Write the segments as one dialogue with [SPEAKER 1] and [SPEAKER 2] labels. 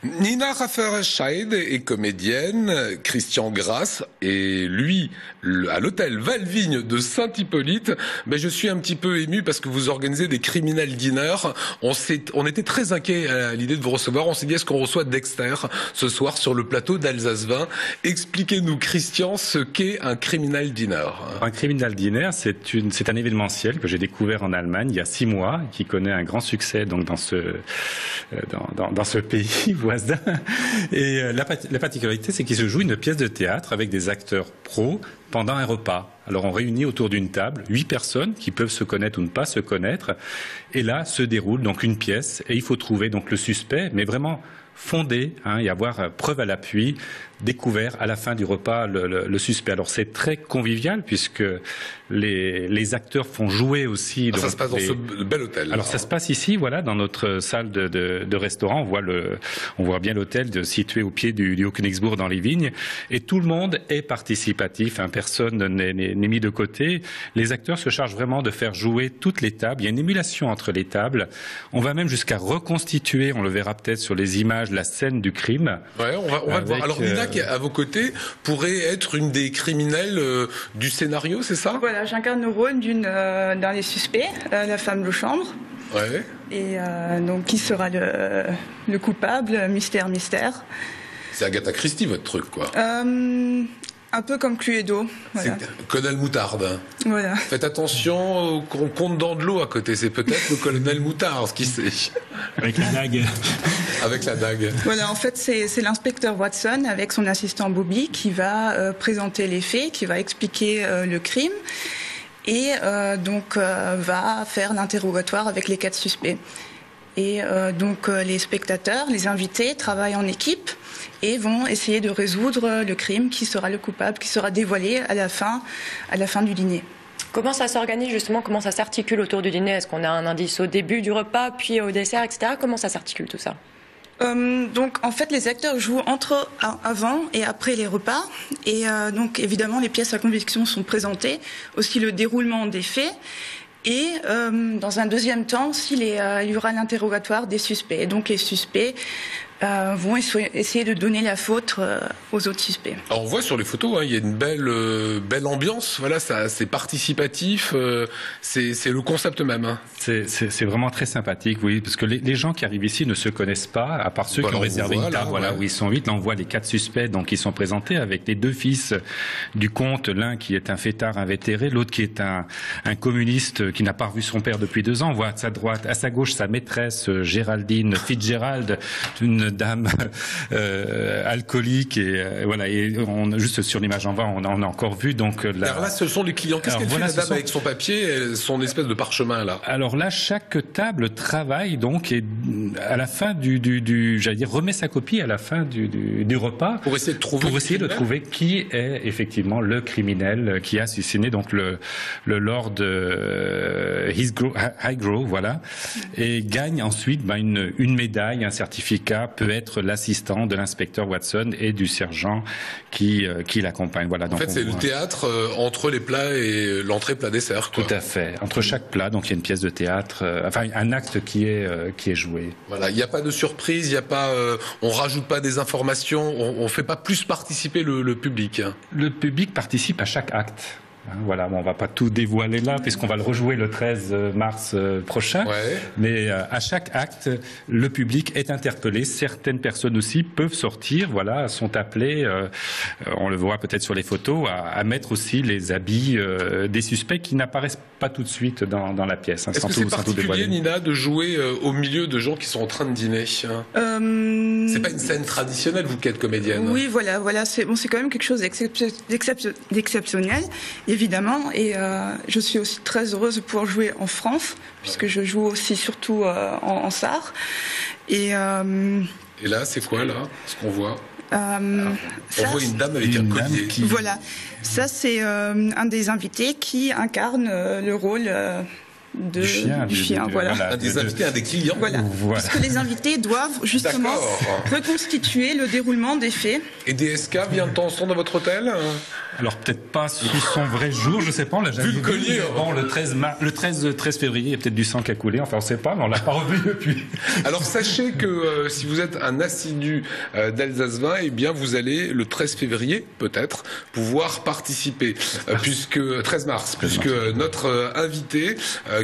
[SPEAKER 1] Nina Raffarer-Scheid est comédienne, Christian Grasse et lui à l'hôtel Valvigne de Saint-Hippolyte. Mais je suis un petit peu ému parce que vous organisez des criminal dinners. On était très inquiets à l'idée de vous recevoir. On s'est dit est-ce qu'on reçoit Dexter ce soir sur le plateau d'Alsace 20. Expliquez-nous Christian ce qu'est un criminal dinner.
[SPEAKER 2] Un criminal dinner, c'est un événementiel que j'ai découvert en Allemagne il y a 6 mois, qui connaît un grand succès donc dans ce pays voisin. Et la particularité, c'est qu'il se joue une pièce de théâtre avec des acteurs pros pendant un repas. Alors on réunit autour d'une table 8 personnes qui peuvent se connaître ou ne pas se connaître. Et là se déroule donc une pièce et il faut trouver donc le suspect, mais vraiment fondé, et avoir preuve à l'appui, découvert à la fin du repas le suspect. Alors c'est très convivial puisque les acteurs font jouer aussi.
[SPEAKER 1] Ça se passe dans ce bel hôtel.
[SPEAKER 2] Alors ça se passe ici, voilà, dans notre salle de restaurant. On voit bien l'hôtel situé au pied du Haut-Königsbourg dans les vignes. Et tout le monde est participatif. Personne n'est mis de côté. Les acteurs se chargent vraiment de faire jouer toutes les tables. Il y a une émulation entre les tables. On va même jusqu'à reconstituer, on le verra peut-être sur les images, la scène du crime.
[SPEAKER 1] Ouais, on va le voir. Alors Nina, qui est à vos côtés, pourrait être une des criminelles du scénario, c'est ça?
[SPEAKER 3] Voilà, j'incarne le rôle d'un des suspects, la femme de chambre.
[SPEAKER 1] Ouais.
[SPEAKER 3] Et donc, qui sera le coupable? Mystère.
[SPEAKER 1] C'est Agatha Christie, votre truc, quoi.
[SPEAKER 3] Un peu comme Cluedo. Voilà.
[SPEAKER 1] C'est Colonel Moutarde.
[SPEAKER 3] Voilà.
[SPEAKER 1] Faites attention au compte dans de l'eau à côté. C'est peut-être le Colonel Moutarde, qui sait.
[SPEAKER 2] Avec la dague.
[SPEAKER 1] Avec la dague.
[SPEAKER 3] Voilà, en fait, c'est l'inspecteur Watson avec son assistant Bobby qui va présenter les faits, qui va expliquer le crime et va faire l'interrogatoire avec les 4 suspects. Et les spectateurs, les invités, travaillent en équipe et vont essayer de résoudre le crime, qui sera le coupable, qui sera dévoilé à la fin du dîner.
[SPEAKER 4] Comment ça s'organise justement? Comment ça s'articule autour du dîner? Est-ce qu'on a un indice au début du repas, puis au dessert, etc. Comment ça s'articule tout ça?
[SPEAKER 3] En fait, les acteurs jouent avant et après les repas. Et donc, évidemment, les pièces à conviction sont présentées. Aussi, le déroulement des faits. Et dans un deuxième temps, il y aura l'interrogatoire des suspects. Et donc, les suspects vont essayer de donner la faute aux autres suspects.
[SPEAKER 1] Alors on voit sur les photos, il y a une belle ambiance. Voilà, c'est participatif. C'est le concept même.
[SPEAKER 2] C'est vraiment très sympathique, oui, parce que les gens qui arrivent ici ne se connaissent pas, à part ceux qui ont réservé une table. Voilà, où ils sont 8. Là, on voit les 4 suspects, donc qui sont présentés avec les 2 fils du comte, l'un qui est un fêtard invétéré, l'autre qui est un communiste qui n'a pas revu son père depuis 2 ans. On voit à sa gauche sa maîtresse Géraldine Fitzgerald, une dame alcoolique et voilà. Et juste sur l'image en bas, on a encore vu donc.
[SPEAKER 1] Alors là, ce sont les clients. Qu'est-ce qu'elle fait la dame avec son papier, et son espèce de parchemin là?
[SPEAKER 2] Alors là, chaque table travaille donc et à la fin j'allais dire, remet sa copie à la fin du repas
[SPEAKER 1] pour essayer de trouver
[SPEAKER 2] qui est effectivement le criminel qui a assassiné donc le lord Highgrove, voilà, et gagne ensuite une médaille, un certificat, peut être l'assistant de l'inspecteur Watson et du sergent qui l'accompagne. Voilà.
[SPEAKER 1] En fait, c'est le théâtre entre les plats et l'entrée plat dessert, quoi.
[SPEAKER 2] Tout à fait. Entre chaque plat, donc il y a une pièce de théâtre, un acte qui est joué.
[SPEAKER 1] Voilà, il n'y a pas de surprise, il y a pas, on rajoute pas des informations, on fait pas plus participer le public.
[SPEAKER 2] Le public participe à chaque acte. Voilà, on va pas tout dévoiler là puisqu'on va le rejouer le 13 mars prochain.
[SPEAKER 1] Ouais.
[SPEAKER 2] Mais à chaque acte, le public est interpellé. Certaines personnes aussi peuvent sortir, voilà, sont appelées, on le voit peut-être sur les photos, à mettre aussi les habits des suspects qui n'apparaissent pas tout de suite dans la pièce.
[SPEAKER 1] Est-ce que c'est particulier, Nina, de jouer au milieu de gens qui sont en train de dîner? C'est pas une scène traditionnelle, vous qui êtes comédienne.
[SPEAKER 3] Oui, voilà, c'est quand même quelque chose d'exceptionnel, évidemment, et je suis aussi très heureuse de pouvoir jouer en France, puisque je joue aussi surtout en Sarre. Et
[SPEAKER 1] là, c'est quoi, là, ce qu'on voit? On voit une dame avec un collier.
[SPEAKER 3] Voilà, ça c'est un des invités qui incarne le rôle du chien, voilà.
[SPEAKER 1] Un des invités, un des clients.
[SPEAKER 3] Voilà. Puisque les invités doivent justement reconstituer le déroulement des faits.
[SPEAKER 1] Et DSK vient de temps en temps dans votre hôtel?
[SPEAKER 2] Alors peut-être pas sur son vrai jour, je sais pas, on l'a jamais
[SPEAKER 1] vu le collier.
[SPEAKER 2] Bon, le 13 février, il y a peut-être du sang qui a coulé, enfin on sait pas, mais on l'a pas revu depuis.
[SPEAKER 1] Alors sachez que si vous êtes un assidu d'Alsace Vin, eh bien vous allez le 13 février peut-être pouvoir participer, puisque 13 mars, puisque notre invité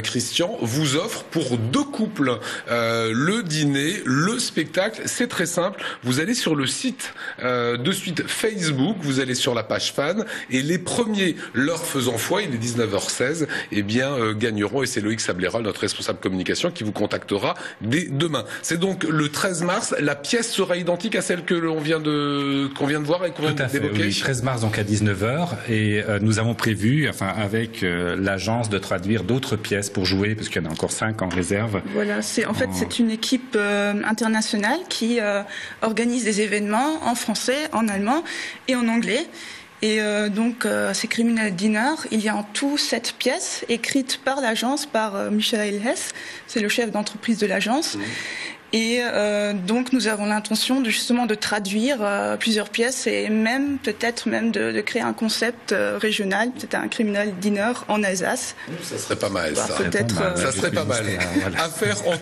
[SPEAKER 1] Christian vous offre pour 2 couples le dîner, le spectacle. C'est très simple. Vous allez sur le site de suite Facebook, vous allez sur la page fan. Et les premiers, leur faisant foi, il est 19h16, eh bien gagneront, et c'est Loïc Sablera, notre responsable communication, qui vous contactera dès demain. C'est donc le 13 mars, la pièce sera identique à celle que qu'on vient de voir et qu'on vient d'évoquer.
[SPEAKER 2] Oui, 13 mars donc à 19h, et nous avons prévu, enfin avec l'agence, de traduire d'autres pièces pour jouer, parce qu'il y en a encore 5 en réserve.
[SPEAKER 3] Voilà, c'est une équipe internationale qui organise des événements en français, en allemand et en anglais. Et donc, ces Criminal Dinner, il y a en tout 7 pièces écrites par l'agence, par Michael Hess, c'est le chef d'entreprise de l'agence. Et donc, nous avons l'intention justement de traduire plusieurs pièces et même peut-être de créer un concept régional, peut-être un Criminal Dinner en Alsace.
[SPEAKER 1] Ça serait pas mal, ça.
[SPEAKER 3] Peut-être.
[SPEAKER 1] Ça serait pas mal. À faire en